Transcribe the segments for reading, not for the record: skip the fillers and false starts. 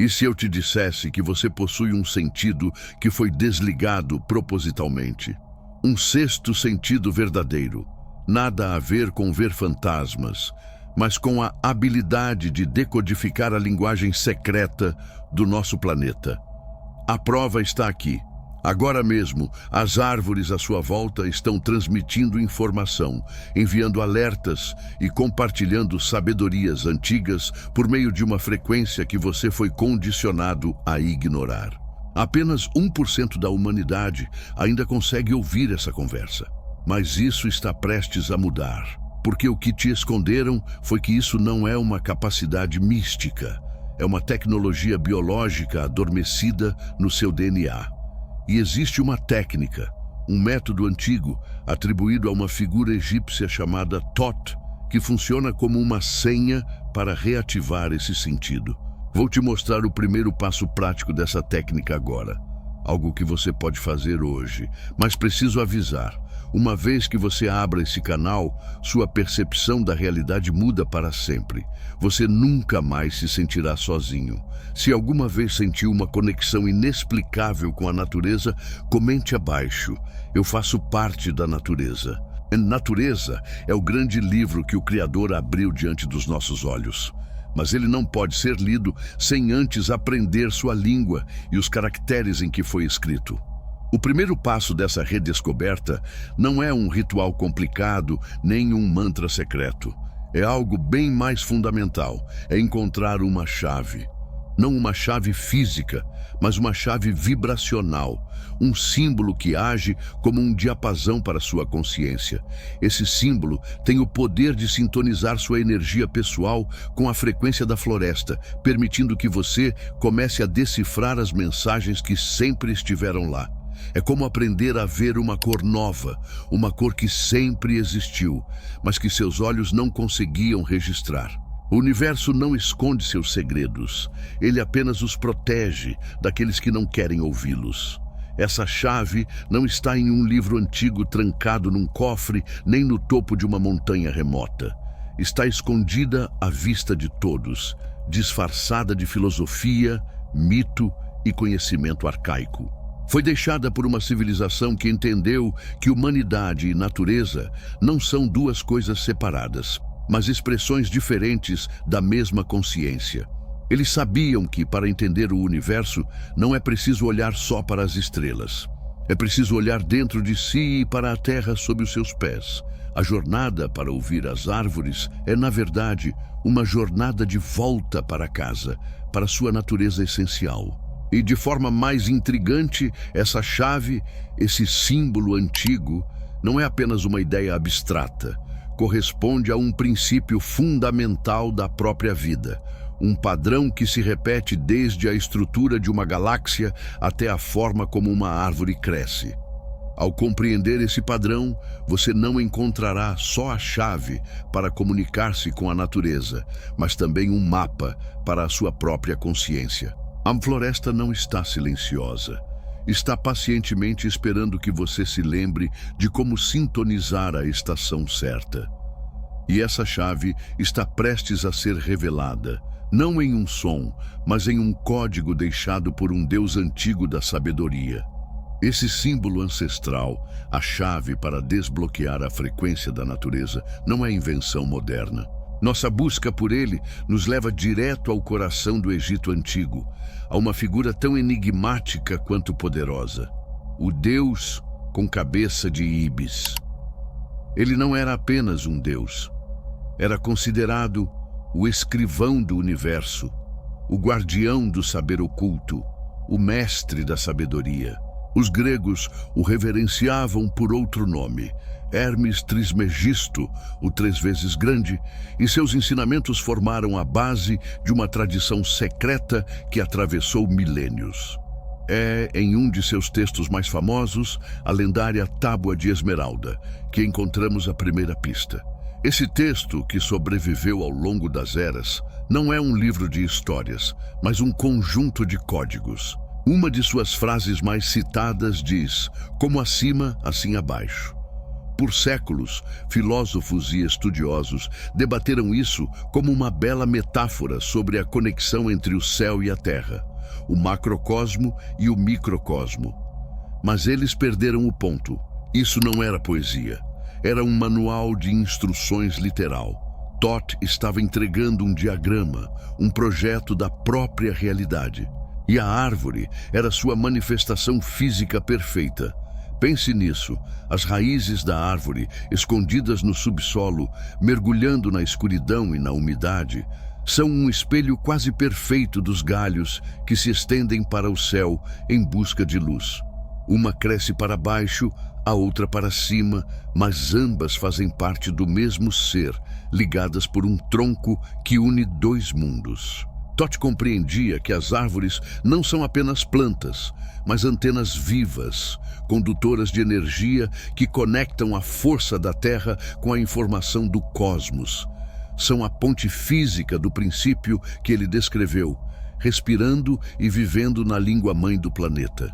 E se eu te dissesse que você possui um sentido que foi desligado propositalmente? Um sexto sentido verdadeiro, nada a ver com ver fantasmas, mas com a habilidade de decodificar a linguagem secreta do nosso planeta. A prova está aqui. Agora mesmo, as árvores à sua volta estão transmitindo informação, enviando alertas e compartilhando sabedorias antigas por meio de uma frequência que você foi condicionado a ignorar. Apenas 1% da humanidade ainda consegue ouvir essa conversa. Mas isso está prestes a mudar, porque o que te esconderam foi que isso não é uma capacidade mística, é uma tecnologia biológica adormecida no seu DNA. E existe uma técnica, um método antigo, atribuído a uma figura egípcia chamada Thoth, que funciona como uma senha para reativar esse sentido. Vou te mostrar o primeiro passo prático dessa técnica agora. Algo que você pode fazer hoje, mas preciso avisar. Uma vez que você abra esse canal, sua percepção da realidade muda para sempre. Você nunca mais se sentirá sozinho. Se alguma vez sentiu uma conexão inexplicável com a natureza, comente abaixo. Eu faço parte da natureza. A natureza é o grande livro que o Criador abriu diante dos nossos olhos. Mas ele não pode ser lido sem antes aprender sua língua e os caracteres em que foi escrito. O primeiro passo dessa redescoberta não é um ritual complicado, nem um mantra secreto. É algo bem mais fundamental, é encontrar uma chave. Não uma chave física, mas uma chave vibracional, um símbolo que age como um diapasão para sua consciência. Esse símbolo tem o poder de sintonizar sua energia pessoal com a frequência da floresta, permitindo que você comece a decifrar as mensagens que sempre estiveram lá. É como aprender a ver uma cor nova, uma cor que sempre existiu, mas que seus olhos não conseguiam registrar. O universo não esconde seus segredos, ele apenas os protege daqueles que não querem ouvi-los. Essa chave não está em um livro antigo trancado num cofre, nem no topo de uma montanha remota. Está escondida à vista de todos, disfarçada de filosofia, mito e conhecimento arcaico. Foi deixada por uma civilização que entendeu que humanidade e natureza não são duas coisas separadas, mas expressões diferentes da mesma consciência. Eles sabiam que, para entender o universo, não é preciso olhar só para as estrelas. É preciso olhar dentro de si e para a terra sob os seus pés. A jornada para ouvir as árvores é, na verdade, uma jornada de volta para casa, para sua natureza essencial. E de forma mais intrigante, essa chave, esse símbolo antigo, não é apenas uma ideia abstrata. Corresponde a um princípio fundamental da própria vida, um padrão que se repete desde a estrutura de uma galáxia até a forma como uma árvore cresce. Ao compreender esse padrão, você não encontrará só a chave para comunicar-se com a natureza, mas também um mapa para a sua própria consciência. A floresta não está silenciosa. Está pacientemente esperando que você se lembre de como sintonizar a estação certa. E essa chave está prestes a ser revelada, não em um som, mas em um código deixado por um Deus antigo da sabedoria. Esse símbolo ancestral, a chave para desbloquear a frequência da natureza, não é invenção moderna. Nossa busca por ele nos leva direto ao coração do Egito Antigo, a uma figura tão enigmática quanto poderosa. O Deus com cabeça de íbis. Ele não era apenas um Deus. Era considerado o escrivão do universo, o guardião do saber oculto, o mestre da sabedoria. Os gregos o reverenciavam por outro nome, Hermes Trismegisto, o 3 vezes grande, e seus ensinamentos formaram a base de uma tradição secreta que atravessou milênios. É, em um de seus textos mais famosos, a lendária Tábua de Esmeralda, que encontramos a primeira pista. Esse texto, que sobreviveu ao longo das eras, não é um livro de histórias, mas um conjunto de códigos. Uma de suas frases mais citadas diz: como acima, assim abaixo. Por séculos, filósofos e estudiosos debateram isso como uma bela metáfora sobre a conexão entre o céu e a terra, o macrocosmo e o microcosmo. Mas eles perderam o ponto. Isso não era poesia. Era um manual de instruções literal. Thoth estava entregando um diagrama, um projeto da própria realidade. E a árvore era sua manifestação física perfeita. Pense nisso, as raízes da árvore, escondidas no subsolo, mergulhando na escuridão e na umidade, são um espelho quase perfeito dos galhos que se estendem para o céu em busca de luz. Uma cresce para baixo, a outra para cima, mas ambas fazem parte do mesmo ser, ligadas por um tronco que une dois mundos. Thoth compreendia que as árvores não são apenas plantas, mas antenas vivas, condutoras de energia que conectam a força da Terra com a informação do cosmos. São a ponte física do princípio que ele descreveu, respirando e vivendo na língua-mãe do planeta.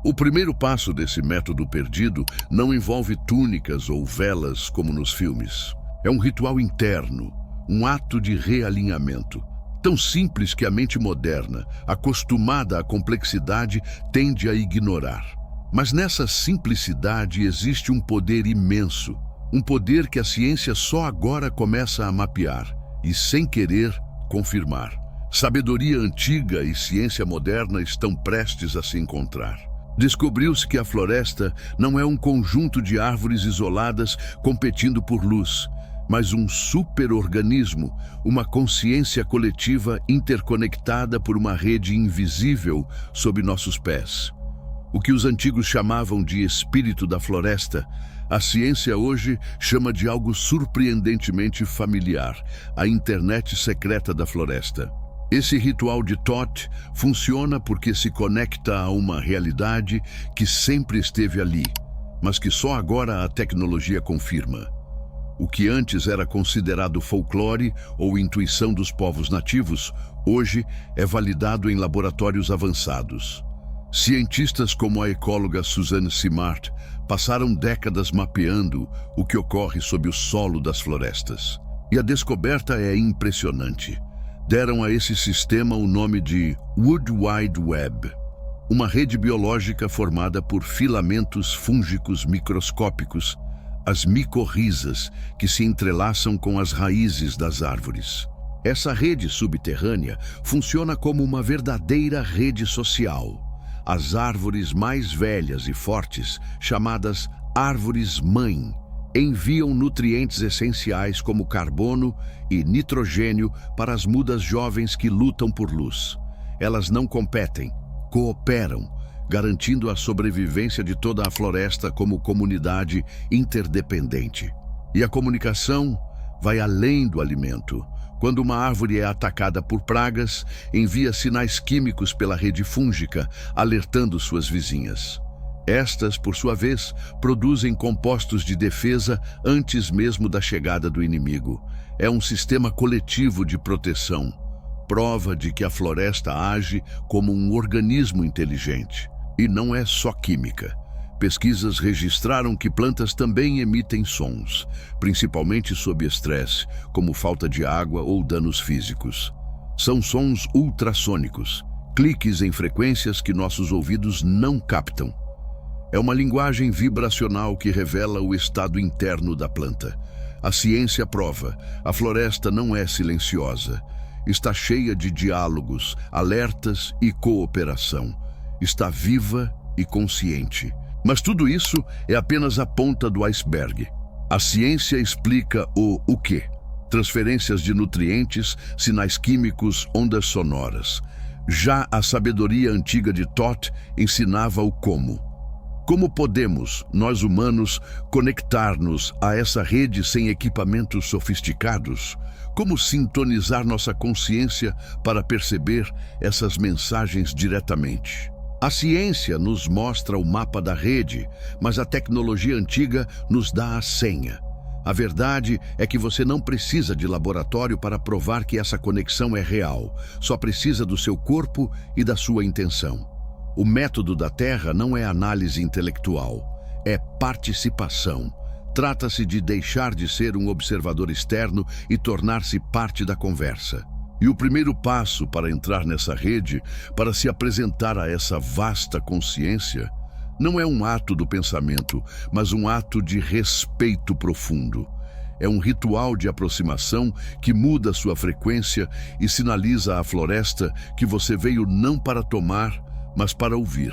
O primeiro passo desse método perdido não envolve túnicas ou velas como nos filmes. É um ritual interno, um ato de realinhamento. Tão simples que a mente moderna, acostumada à complexidade, tende a ignorar. Mas nessa simplicidade existe um poder imenso, um poder que a ciência só agora começa a mapear e, sem querer, confirmar. Sabedoria antiga e ciência moderna estão prestes a se encontrar. Descobriu-se que a floresta não é um conjunto de árvores isoladas competindo por luz, mas um superorganismo, uma consciência coletiva interconectada por uma rede invisível sob nossos pés. O que os antigos chamavam de espírito da floresta, a ciência hoje chama de algo surpreendentemente familiar, a internet secreta da floresta. Esse ritual de Thoth funciona porque se conecta a uma realidade que sempre esteve ali, mas que só agora a tecnologia confirma. O que antes era considerado folclore ou intuição dos povos nativos, hoje é validado em laboratórios avançados. Cientistas como a ecóloga Suzanne Simard passaram décadas mapeando o que ocorre sob o solo das florestas. E a descoberta é impressionante. Deram a esse sistema o nome de Wood Wide Web, uma rede biológica formada por filamentos fúngicos microscópicos, as micorrizas, que se entrelaçam com as raízes das árvores. Essa rede subterrânea funciona como uma verdadeira rede social. As árvores mais velhas e fortes, chamadas árvores-mãe, enviam nutrientes essenciais como carbono e nitrogênio para as mudas jovens que lutam por luz. Elas não competem, cooperam, garantindo a sobrevivência de toda a floresta como comunidade interdependente. E a comunicação vai além do alimento. Quando uma árvore é atacada por pragas, envia sinais químicos pela rede fúngica, alertando suas vizinhas. Estas, por sua vez, produzem compostos de defesa antes mesmo da chegada do inimigo. É um sistema coletivo de proteção, prova de que a floresta age como um organismo inteligente. E não é só química. Pesquisas registraram que plantas também emitem sons, principalmente sob estresse, como falta de água ou danos físicos. São sons ultrassônicos, cliques em frequências que nossos ouvidos não captam. É uma linguagem vibracional que revela o estado interno da planta. A ciência prova, a floresta não é silenciosa. Está cheia de diálogos, alertas e cooperação. Está viva e consciente. Mas tudo isso é apenas a ponta do iceberg. A ciência explica o quê? Transferências de nutrientes, sinais químicos, ondas sonoras. Já a sabedoria antiga de Thoth ensinava o como. Como podemos, nós humanos, conectar-nos a essa rede sem equipamentos sofisticados? Como sintonizar nossa consciência para perceber essas mensagens diretamente? A ciência nos mostra o mapa da rede, mas a tecnologia antiga nos dá a senha. A verdade é que você não precisa de laboratório para provar que essa conexão é real. Só precisa do seu corpo e da sua intenção. O método da Terra não é análise intelectual, é participação. Trata-se de deixar de ser um observador externo e tornar-se parte da conversa. E o primeiro passo para entrar nessa rede, para se apresentar a essa vasta consciência, não é um ato do pensamento, mas um ato de respeito profundo. É um ritual de aproximação que muda sua frequência e sinaliza à floresta que você veio não para tomar, mas para ouvir.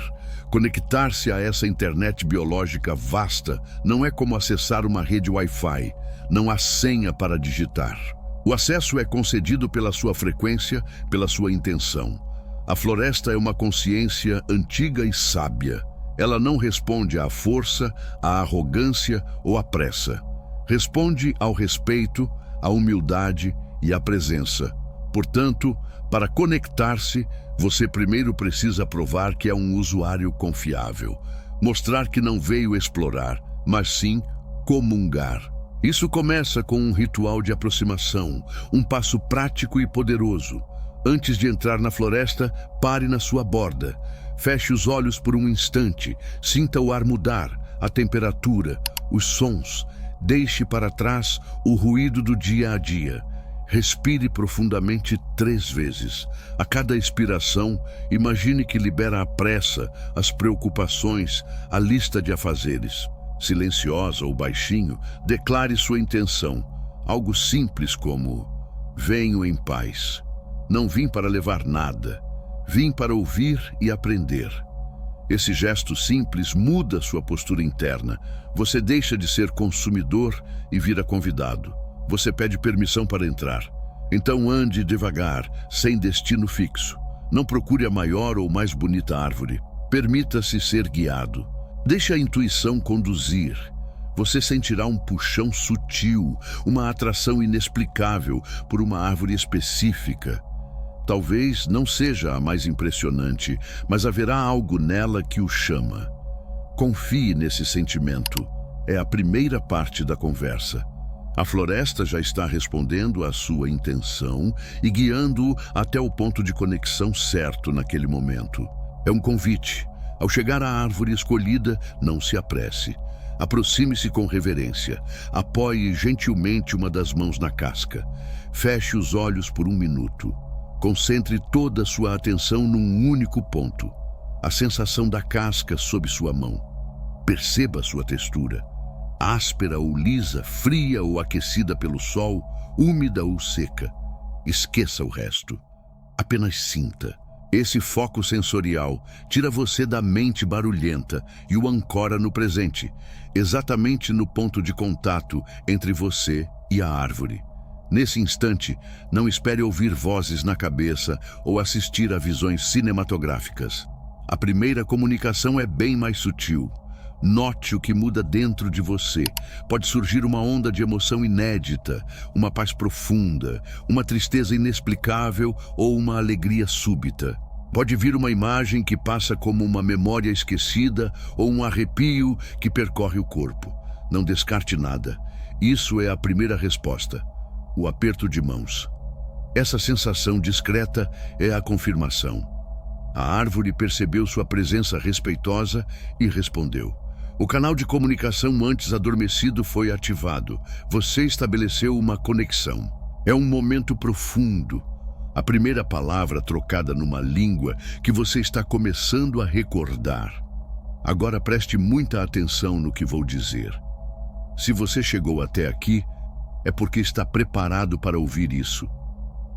Conectar-se a essa internet biológica vasta não é como acessar uma rede Wi-Fi. Não há senha para digitar. O acesso é concedido pela sua frequência, pela sua intenção. A floresta é uma consciência antiga e sábia. Ela não responde à força, à arrogância ou à pressa. Responde ao respeito, à humildade e à presença. Portanto, para conectar-se, você primeiro precisa provar que é um usuário confiável. Mostrar que não veio explorar, mas sim comungar. Isso começa com um ritual de aproximação, um passo prático e poderoso. Antes de entrar na floresta, pare na sua borda. Feche os olhos por um instante, sinta o ar mudar, a temperatura, os sons. Deixe para trás o ruído do dia a dia. Respire profundamente 3 vezes. A cada expiração, imagine que libera a pressa, as preocupações, a lista de afazeres. Silenciosa ou baixinho, declare sua intenção. Algo simples como: venho em paz. Não vim para levar nada. Vim para ouvir e aprender. Esse gesto simples muda sua postura interna. Você deixa de ser consumidor e vira convidado. Você pede permissão para entrar. Então ande devagar, sem destino fixo. Não procure a maior ou mais bonita árvore. Permita-se ser guiado. Deixe a intuição conduzir. Você sentirá um puxão sutil, uma atração inexplicável por uma árvore específica. Talvez não seja a mais impressionante, mas haverá algo nela que o chama. Confie nesse sentimento. É a primeira parte da conversa. A floresta já está respondendo à sua intenção e guiando-o até o ponto de conexão certo naquele momento. É um convite. Ao chegar à árvore escolhida, não se apresse. Aproxime-se com reverência. Apoie gentilmente uma das mãos na casca. Feche os olhos por 1 minuto. Concentre toda a sua atenção num único ponto. A sensação da casca sob sua mão. Perceba sua textura. Áspera ou lisa, fria ou aquecida pelo sol, úmida ou seca. Esqueça o resto. Apenas sinta. Esse foco sensorial tira você da mente barulhenta e o ancora no presente, exatamente no ponto de contato entre você e a árvore. Nesse instante, não espere ouvir vozes na cabeça ou assistir a visões cinematográficas. A primeira comunicação é bem mais sutil. Note o que muda dentro de você. Pode surgir uma onda de emoção inédita, uma paz profunda, uma tristeza inexplicável ou uma alegria súbita. Pode vir uma imagem que passa como uma memória esquecida ou um arrepio que percorre o corpo. Não descarte nada. Isso é a primeira resposta. O aperto de mãos. Essa sensação discreta é a confirmação. A árvore percebeu sua presença respeitosa e respondeu. O canal de comunicação antes adormecido foi ativado. Você estabeleceu uma conexão. É um momento profundo. A primeira palavra trocada numa língua que você está começando a recordar. Agora preste muita atenção no que vou dizer. Se você chegou até aqui, é porque está preparado para ouvir isso.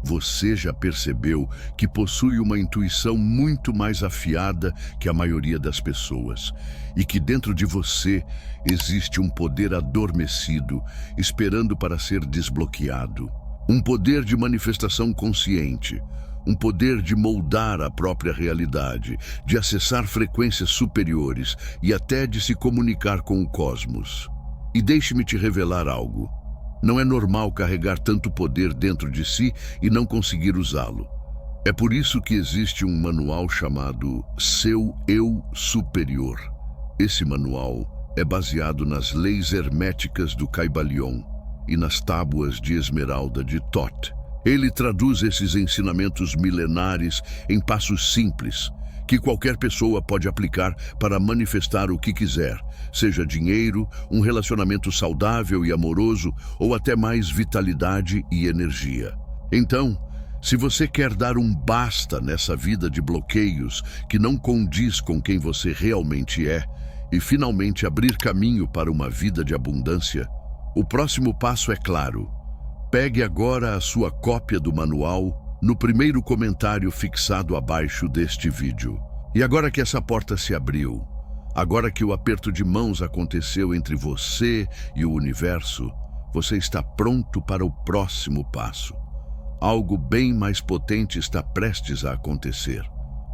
Você já percebeu que possui uma intuição muito mais afiada que a maioria das pessoas e que dentro de você existe um poder adormecido, esperando para ser desbloqueado. Um poder de manifestação consciente, um poder de moldar a própria realidade, de acessar frequências superiores e até de se comunicar com o cosmos. E deixe-me te revelar algo. Não é normal carregar tanto poder dentro de si e não conseguir usá-lo. É por isso que existe um manual chamado Seu Eu Superior. Esse manual é baseado nas leis herméticas do Kybalion e nas tábuas de esmeralda de Thoth. Ele traduz esses ensinamentos milenares em passos simples, que qualquer pessoa pode aplicar para manifestar o que quiser, seja dinheiro, um relacionamento saudável e amoroso ou até mais vitalidade e energia. Então, se você quer dar um basta nessa vida de bloqueios que não condiz com quem você realmente é e finalmente abrir caminho para uma vida de abundância, o próximo passo é claro. Pegue agora a sua cópia do manual no primeiro comentário fixado abaixo deste vídeo. E agora que essa porta se abriu, agora que o aperto de mãos aconteceu entre você e o universo, você está pronto para o próximo passo. Algo bem mais potente está prestes a acontecer.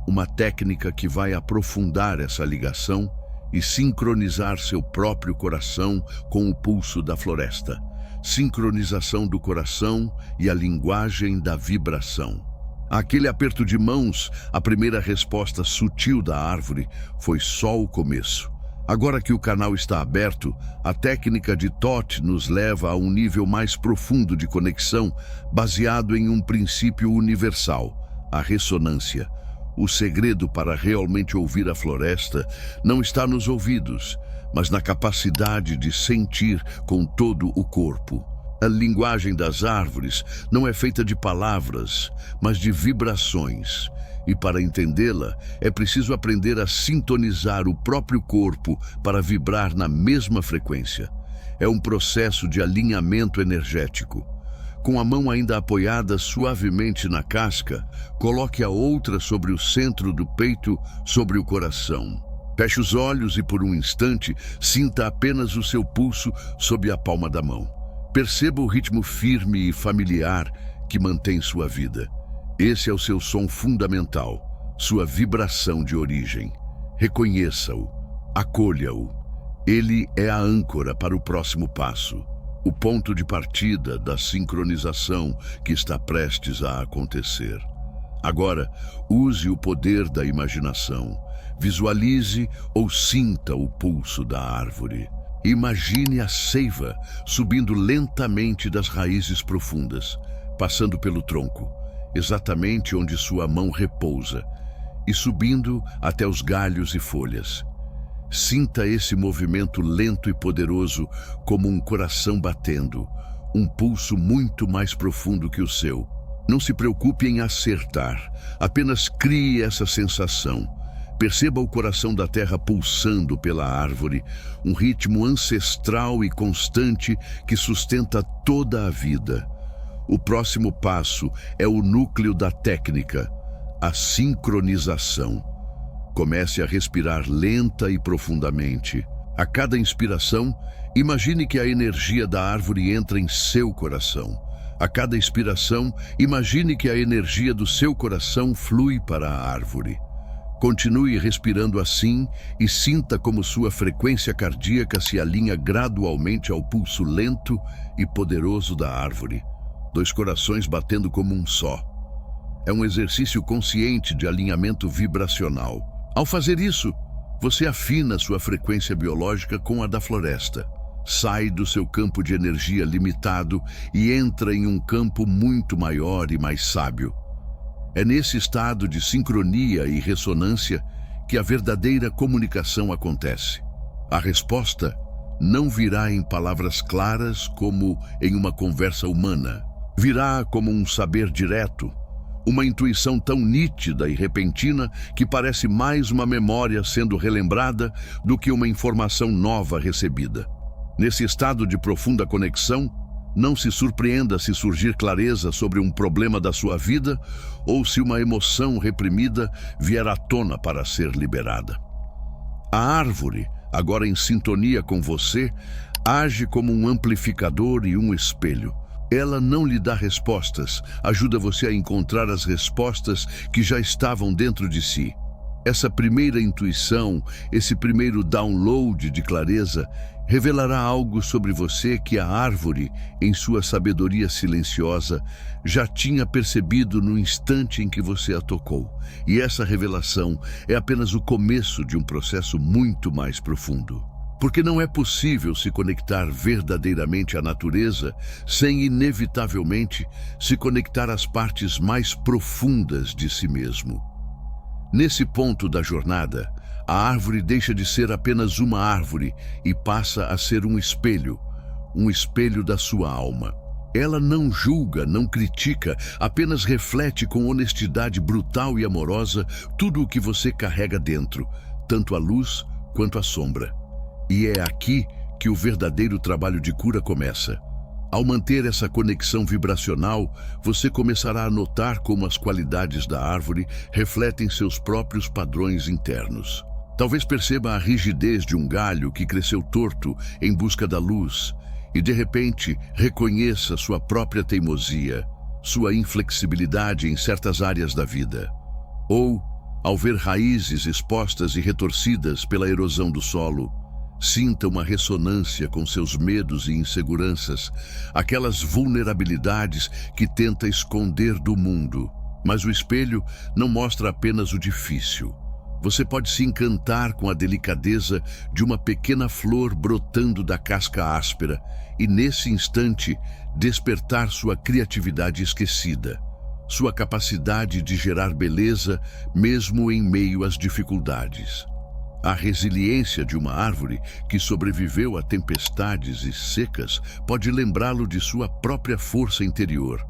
Uma técnica que vai aprofundar essa ligação e sincronizar seu próprio coração com o pulso da floresta. Sincronização do coração e a linguagem da vibração. Aquele aperto de mãos, a primeira resposta sutil da árvore, foi só o começo. Agora que o canal está aberto, a técnica de Thoth nos leva a um nível mais profundo de conexão, baseado em um princípio universal, a ressonância. O segredo para realmente ouvir a floresta não está nos ouvidos, mas na capacidade de sentir com todo o corpo. A linguagem das árvores não é feita de palavras, mas de vibrações. E para entendê-la, é preciso aprender a sintonizar o próprio corpo para vibrar na mesma frequência. É um processo de alinhamento energético. Com a mão ainda apoiada suavemente na casca, coloque a outra sobre o centro do peito, sobre o coração. Feche os olhos e por um instante sinta apenas o seu pulso sob a palma da mão. Perceba o ritmo firme e familiar que mantém sua vida. Esse é o seu som fundamental, sua vibração de origem. Reconheça-o, acolha-o. Ele é a âncora para o próximo passo. O ponto de partida da sincronização que está prestes a acontecer. Agora, use o poder da imaginação. Visualize ou sinta o pulso da árvore. Imagine a seiva subindo lentamente das raízes profundas, passando pelo tronco, exatamente onde sua mão repousa, e subindo até os galhos e folhas. Sinta esse movimento lento e poderoso como um coração batendo, um pulso muito mais profundo que o seu. Não se preocupe em acertar, apenas crie essa sensação. Perceba o coração da terra pulsando pela árvore, um ritmo ancestral e constante que sustenta toda a vida. O próximo passo é o núcleo da técnica, a sincronização. Comece a respirar lenta e profundamente. A cada inspiração, imagine que a energia da árvore entra em seu coração. A cada expiração, imagine que a energia do seu coração flui para a árvore. Continue respirando assim e sinta como sua frequência cardíaca se alinha gradualmente ao pulso lento e poderoso da árvore. Dois corações batendo como um só. É um exercício consciente de alinhamento vibracional. Ao fazer isso, você afina sua frequência biológica com a da floresta. Sai do seu campo de energia limitado e entra em um campo muito maior e mais sábio. É nesse estado de sincronia e ressonância que a verdadeira comunicação acontece. A resposta não virá em palavras claras como em uma conversa humana. Virá como um saber direto, uma intuição tão nítida e repentina que parece mais uma memória sendo relembrada do que uma informação nova recebida. Nesse estado de profunda conexão, não se surpreenda se surgir clareza sobre um problema da sua vida ou se uma emoção reprimida vier à tona para ser liberada. A árvore, agora em sintonia com você, age como um amplificador e um espelho. Ela não lhe dá respostas, ajuda você a encontrar as respostas que já estavam dentro de si. Essa primeira intuição, esse primeiro download de clareza, revelará algo sobre você que a árvore, em sua sabedoria silenciosa, já tinha percebido no instante em que você a tocou. E essa revelação é apenas o começo de um processo muito mais profundo. Porque não é possível se conectar verdadeiramente à natureza sem, inevitavelmente, se conectar às partes mais profundas de si mesmo. Nesse ponto da jornada, a árvore deixa de ser apenas uma árvore e passa a ser um espelho da sua alma. Ela não julga, não critica, apenas reflete com honestidade brutal e amorosa tudo o que você carrega dentro, tanto a luz quanto a sombra. E é aqui que o verdadeiro trabalho de cura começa. Ao manter essa conexão vibracional, você começará a notar como as qualidades da árvore refletem seus próprios padrões internos. Talvez perceba a rigidez de um galho que cresceu torto em busca da luz e, de repente, reconheça sua própria teimosia, sua inflexibilidade em certas áreas da vida. Ou, ao ver raízes expostas e retorcidas pela erosão do solo, sinta uma ressonância com seus medos e inseguranças, aquelas vulnerabilidades que tenta esconder do mundo. Mas o espelho não mostra apenas o difícil. Você pode se encantar com a delicadeza de uma pequena flor brotando da casca áspera e, nesse instante, despertar sua criatividade esquecida, sua capacidade de gerar beleza mesmo em meio às dificuldades. A resiliência de uma árvore que sobreviveu a tempestades e secas pode lembrá-lo de sua própria força interior,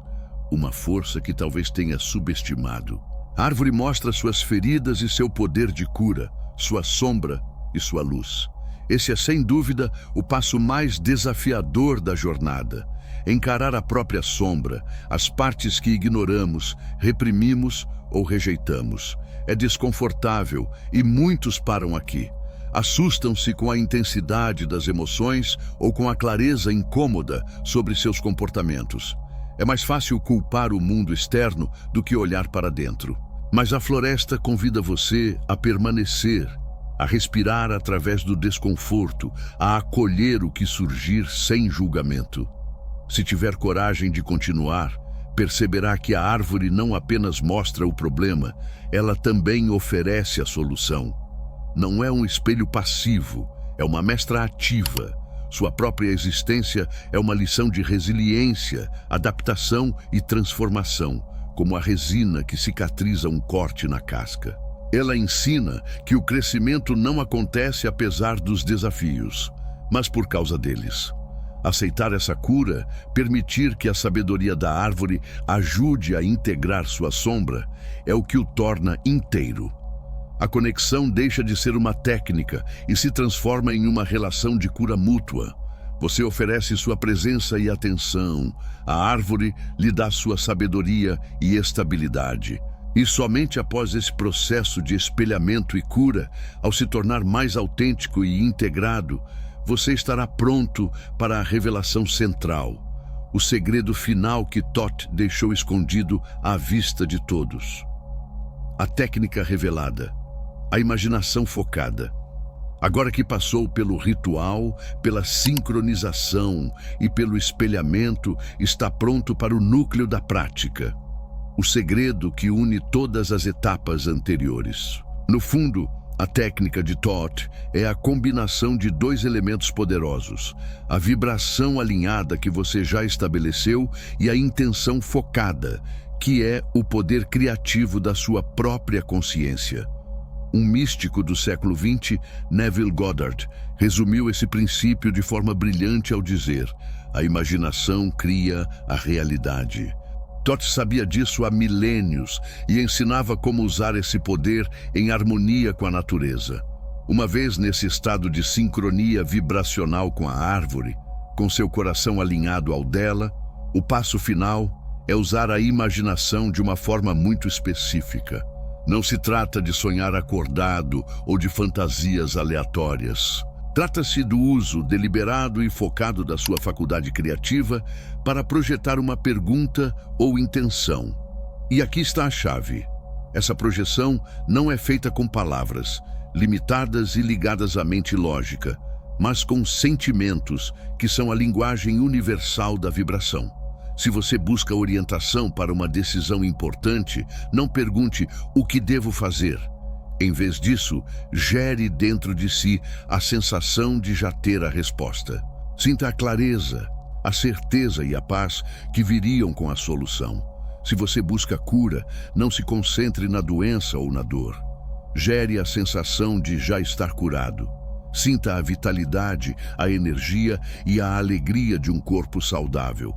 uma força que talvez tenha subestimado. A árvore mostra suas feridas e seu poder de cura, sua sombra e sua luz. Esse é, sem dúvida, o passo mais desafiador da jornada. Encarar a própria sombra, as partes que ignoramos, reprimimos ou rejeitamos. É desconfortável e muitos param aqui. Assustam-se com a intensidade das emoções ou com a clareza incômoda sobre seus comportamentos. É mais fácil culpar o mundo externo do que olhar para dentro. Mas a floresta convida você a permanecer, a respirar através do desconforto, a acolher o que surgir sem julgamento. Se tiver coragem de continuar, perceberá que a árvore não apenas mostra o problema, ela também oferece a solução. Não é um espelho passivo, é uma mestra ativa. Sua própria existência é uma lição de resiliência, adaptação e transformação, como a resina que cicatriza um corte na casca. Ela ensina que o crescimento não acontece apesar dos desafios, mas por causa deles. Aceitar essa cura, permitir que a sabedoria da árvore ajude a integrar sua sombra, é o que o torna inteiro. A conexão deixa de ser uma técnica e se transforma em uma relação de cura mútua. Você oferece sua presença e atenção, a árvore lhe dá sua sabedoria e estabilidade. E somente após esse processo de espelhamento e cura, ao se tornar mais autêntico e integrado, você estará pronto para a revelação central, o segredo final que Thoth deixou escondido à vista de todos. A técnica revelada, a imaginação focada. Agora que passou pelo ritual, pela sincronização e pelo espelhamento, está pronto para o núcleo da prática, o segredo que une todas as etapas anteriores. No fundo, a técnica de Thoth é a combinação de dois elementos poderosos, a vibração alinhada que você já estabeleceu e a intenção focada, que é o poder criativo da sua própria consciência. Um místico do século XX, Neville Goddard, resumiu esse princípio de forma brilhante ao dizer: a imaginação cria a realidade. Thoth sabia disso há milênios e ensinava como usar esse poder em harmonia com a natureza. Uma vez nesse estado de sincronia vibracional com a árvore, com seu coração alinhado ao dela, o passo final é usar a imaginação de uma forma muito específica. Não se trata de sonhar acordado ou de fantasias aleatórias. Trata-se do uso deliberado e focado da sua faculdade criativa para projetar uma pergunta ou intenção. E aqui está a chave. Essa projeção não é feita com palavras, limitadas e ligadas à mente lógica, mas com sentimentos, que são a linguagem universal da vibração. Se você busca orientação para uma decisão importante, não pergunte o que devo fazer. Em vez disso, gere dentro de si a sensação de já ter a resposta. Sinta a clareza, a certeza e a paz que viriam com a solução. Se você busca cura, não se concentre na doença ou na dor. Gere a sensação de já estar curado. Sinta a vitalidade, a energia e a alegria de um corpo saudável.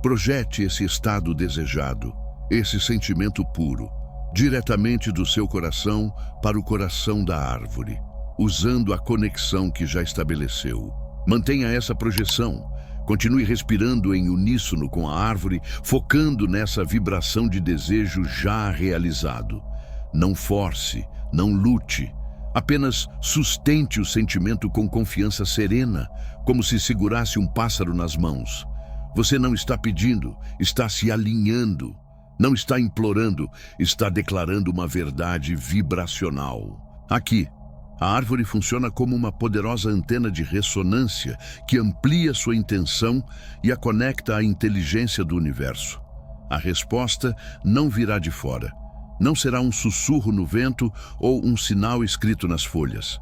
Projete esse estado desejado, esse sentimento puro, diretamente do seu coração para o coração da árvore, usando a conexão que já estabeleceu. Mantenha essa projeção. Continue respirando em uníssono com a árvore, focando nessa vibração de desejo já realizado. Não force, não lute. Apenas sustente o sentimento com confiança serena, como se segurasse um pássaro nas mãos. Você não está pedindo, está se alinhando. Não está implorando, está declarando uma verdade vibracional. Aqui, a árvore funciona como uma poderosa antena de ressonância que amplia sua intenção e a conecta à inteligência do universo. A resposta não virá de fora. Não será um sussurro no vento ou um sinal escrito nas folhas.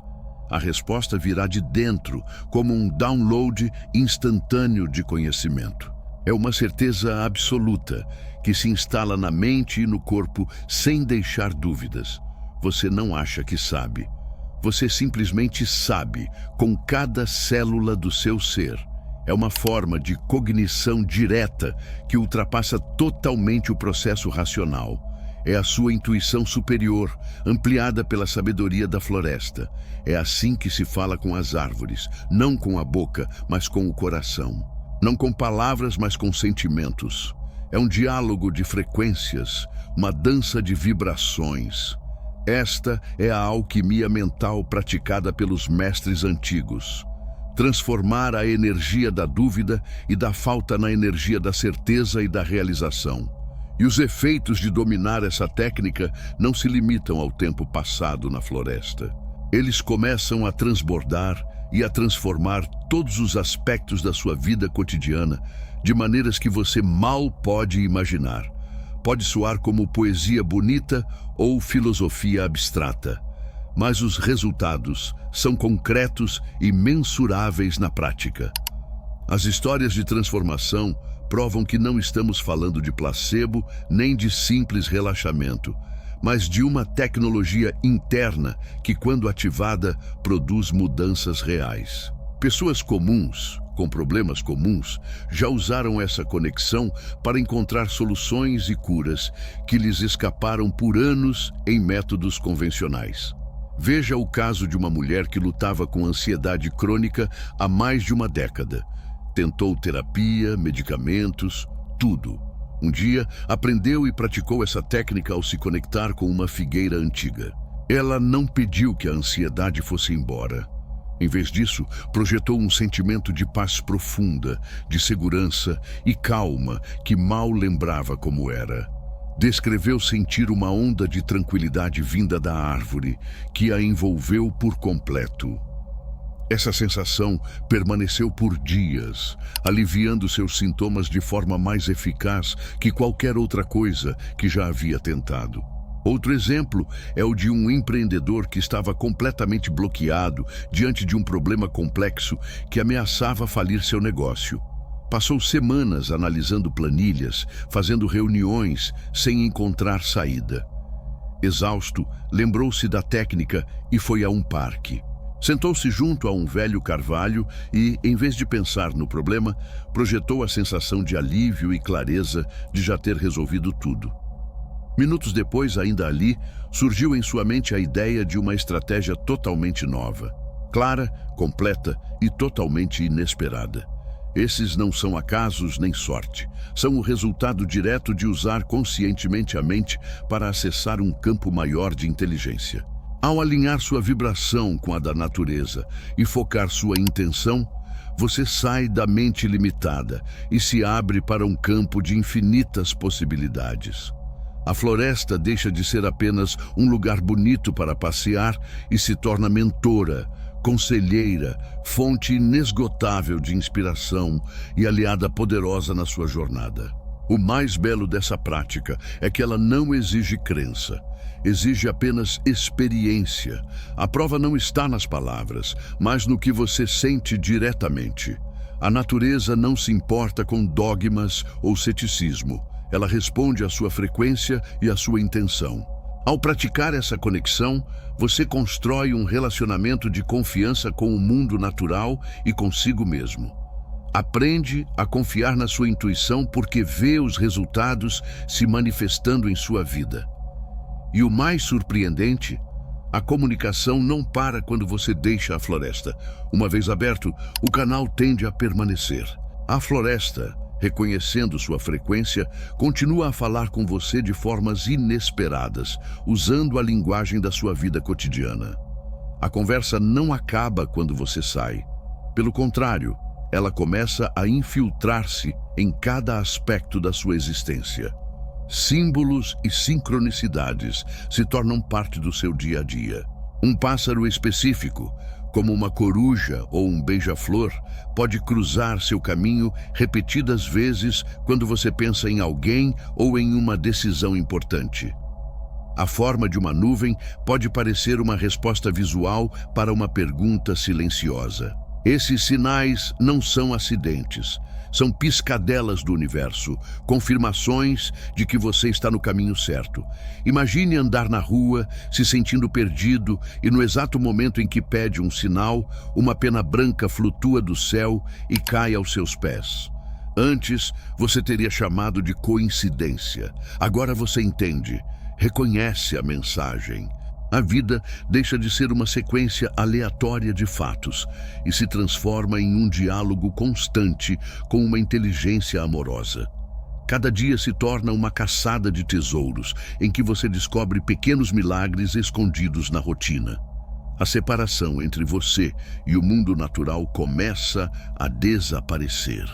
A resposta virá de dentro, como um download instantâneo de conhecimento. É uma certeza absoluta que se instala na mente e no corpo sem deixar dúvidas. Você não acha que sabe. Você simplesmente sabe, com cada célula do seu ser. É uma forma de cognição direta que ultrapassa totalmente o processo racional. É a sua intuição superior, ampliada pela sabedoria da floresta. É assim que se fala com as árvores, não com a boca, mas com o coração. Não com palavras, mas com sentimentos. É um diálogo de frequências, uma dança de vibrações. Esta é a alquimia mental praticada pelos mestres antigos. Transformar a energia da dúvida e da falta na energia da certeza e da realização. E os efeitos de dominar essa técnica não se limitam ao tempo passado na floresta. Eles começam a transbordar e a transformar todos os aspectos da sua vida cotidiana de maneiras que você mal pode imaginar. Pode soar como poesia bonita ou filosofia abstrata, mas os resultados são concretos e mensuráveis na prática. As histórias de transformação provam que não estamos falando de placebo nem de simples relaxamento, mas de uma tecnologia interna que, quando ativada, produz mudanças reais. Pessoas comuns, com problemas comuns, já usaram essa conexão para encontrar soluções e curas que lhes escaparam por anos em métodos convencionais. Veja o caso de uma mulher que lutava com ansiedade crônica há mais de uma década. Tentou terapia, medicamentos, tudo. Um dia, aprendeu e praticou essa técnica ao se conectar com uma figueira antiga. Ela não pediu que a ansiedade fosse embora. Em vez disso, projetou um sentimento de paz profunda, de segurança e calma que mal lembrava como era. Descreveu sentir uma onda de tranquilidade vinda da árvore, que a envolveu por completo. Essa sensação permaneceu por dias, aliviando seus sintomas de forma mais eficaz que qualquer outra coisa que já havia tentado. Outro exemplo é o de um empreendedor que estava completamente bloqueado diante de um problema complexo que ameaçava falir seu negócio. Passou semanas analisando planilhas, fazendo reuniões, sem encontrar saída. Exausto, lembrou-se da técnica e foi a um parque. Sentou-se junto a um velho carvalho e, em vez de pensar no problema, projetou a sensação de alívio e clareza de já ter resolvido tudo. Minutos depois, ainda ali, surgiu em sua mente a ideia de uma estratégia totalmente nova. Clara, completa e totalmente inesperada. Esses não são acasos nem sorte. São o resultado direto de usar conscientemente a mente para acessar um campo maior de inteligência. Ao alinhar sua vibração com a da natureza e focar sua intenção, você sai da mente limitada e se abre para um campo de infinitas possibilidades. A floresta deixa de ser apenas um lugar bonito para passear e se torna mentora, conselheira, fonte inesgotável de inspiração e aliada poderosa na sua jornada. O mais belo dessa prática é que ela não exige crença. Exige apenas experiência. A prova não está nas palavras, mas no que você sente diretamente. A natureza não se importa com dogmas ou ceticismo. Ela responde à sua frequência e à sua intenção. Ao praticar essa conexão, você constrói um relacionamento de confiança com o mundo natural e consigo mesmo. Aprende a confiar na sua intuição porque vê os resultados se manifestando em sua vida. E o mais surpreendente, a comunicação não para quando você deixa a floresta. Uma vez aberto, o canal tende a permanecer. A floresta, reconhecendo sua frequência, continua a falar com você de formas inesperadas, usando a linguagem da sua vida cotidiana. A conversa não acaba quando você sai. Pelo contrário, ela começa a infiltrar-se em cada aspecto da sua existência. Símbolos e sincronicidades se tornam parte do seu dia a dia. Um pássaro específico, como uma coruja ou um beija-flor, pode cruzar seu caminho repetidas vezes quando você pensa em alguém ou em uma decisão importante. A forma de uma nuvem pode parecer uma resposta visual para uma pergunta silenciosa. Esses sinais não são acidentes, são piscadelas do universo, confirmações de que você está no caminho certo. Imagine andar na rua, se sentindo perdido, e no exato momento em que pede um sinal, uma pena branca flutua do céu e cai aos seus pés. Antes, você teria chamado de coincidência. Agora você entende, reconhece a mensagem. A vida deixa de ser uma sequência aleatória de fatos e se transforma em um diálogo constante com uma inteligência amorosa. Cada dia se torna uma caçada de tesouros, em que você descobre pequenos milagres escondidos na rotina. A separação entre você e o mundo natural começa a desaparecer.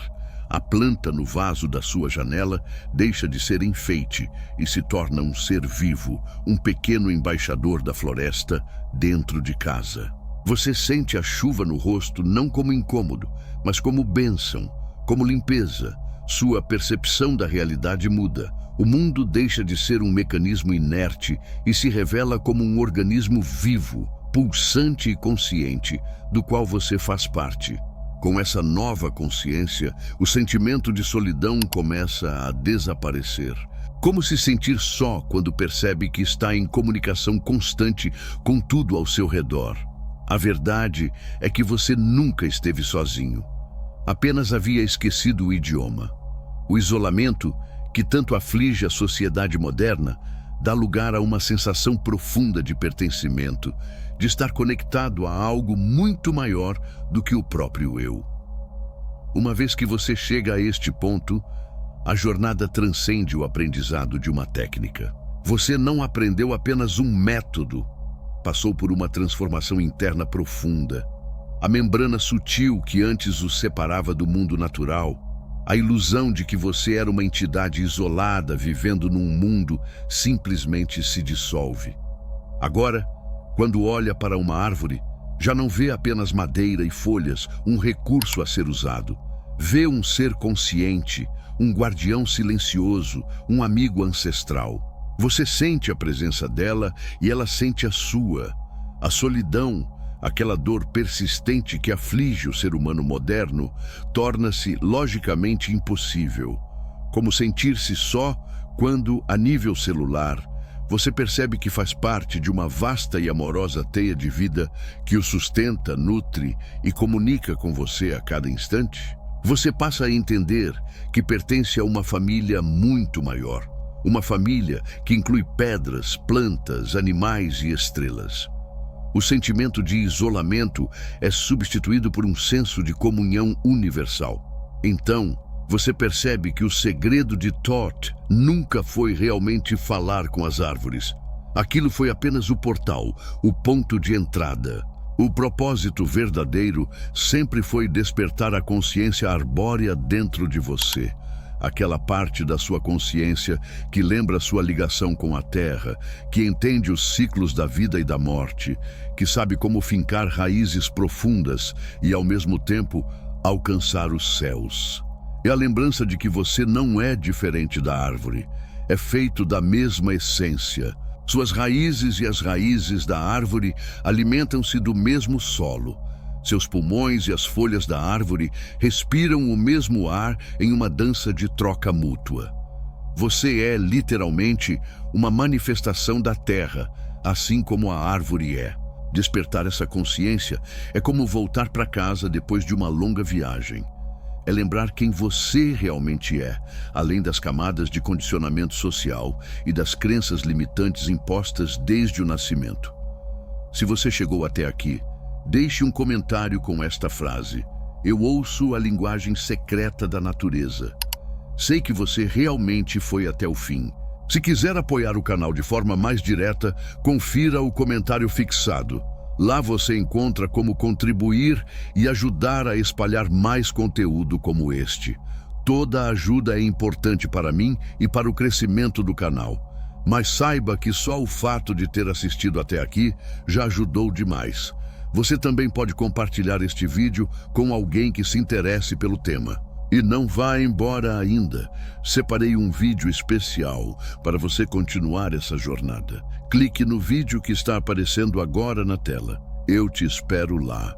A planta no vaso da sua janela deixa de ser enfeite e se torna um ser vivo, um pequeno embaixador da floresta dentro de casa. Você sente a chuva no rosto não como incômodo, mas como bênção, como limpeza. Sua percepção da realidade muda. O mundo deixa de ser um mecanismo inerte e se revela como um organismo vivo, pulsante e consciente, do qual você faz parte. Com essa nova consciência, o sentimento de solidão começa a desaparecer. Como se sentir só quando percebe que está em comunicação constante com tudo ao seu redor? A verdade é que você nunca esteve sozinho. Apenas havia esquecido o idioma. O isolamento, que tanto aflige a sociedade moderna, dá lugar a uma sensação profunda de pertencimento, de estar conectado a algo muito maior do que o próprio eu. Uma vez que você chega a este ponto, a jornada transcende o aprendizado de uma técnica. Você não aprendeu apenas um método, passou por uma transformação interna profunda. A membrana sutil que antes o separava do mundo natural, a ilusão de que você era uma entidade isolada vivendo num mundo, simplesmente se dissolve. Agora, quando olha para uma árvore, já não vê apenas madeira e folhas, um recurso a ser usado. Vê um ser consciente, um guardião silencioso, um amigo ancestral. Você sente a presença dela e ela sente a sua. A solidão, aquela dor persistente que aflige o ser humano moderno, torna-se logicamente impossível. Como sentir-se só quando, a nível celular, você percebe que faz parte de uma vasta e amorosa teia de vida que o sustenta, nutre e comunica com você a cada instante? Você passa a entender que pertence a uma família muito maior. Uma família que inclui pedras, plantas, animais e estrelas. O sentimento de isolamento é substituído por um senso de comunhão universal. Então, você percebe que o segredo de Thoth nunca foi realmente falar com as árvores. Aquilo foi apenas o portal, o ponto de entrada. O propósito verdadeiro sempre foi despertar a consciência arbórea dentro de você. Aquela parte da sua consciência que lembra sua ligação com a terra, que entende os ciclos da vida e da morte, que sabe como fincar raízes profundas e, ao mesmo tempo, alcançar os céus. É a lembrança de que você não é diferente da árvore, é feito da mesma essência. Suas raízes e as raízes da árvore alimentam-se do mesmo solo. Seus pulmões e as folhas da árvore respiram o mesmo ar em uma dança de troca mútua. Você é, literalmente, uma manifestação da Terra, assim como a árvore é. Despertar essa consciência é como voltar para casa depois de uma longa viagem. É lembrar quem você realmente é, além das camadas de condicionamento social e das crenças limitantes impostas desde o nascimento. Se você chegou até aqui, deixe um comentário com esta frase: eu ouço a linguagem secreta da natureza. Sei que você realmente foi até o fim. Se quiser apoiar o canal de forma mais direta, confira o comentário fixado. Lá você encontra como contribuir e ajudar a espalhar mais conteúdo como este. Toda ajuda é importante para mim e para o crescimento do canal. Mas saiba que só o fato de ter assistido até aqui já ajudou demais. Você também pode compartilhar este vídeo com alguém que se interesse pelo tema. E não vá embora ainda. Separei um vídeo especial para você continuar essa jornada. Clique no vídeo que está aparecendo agora na tela. Eu te espero lá.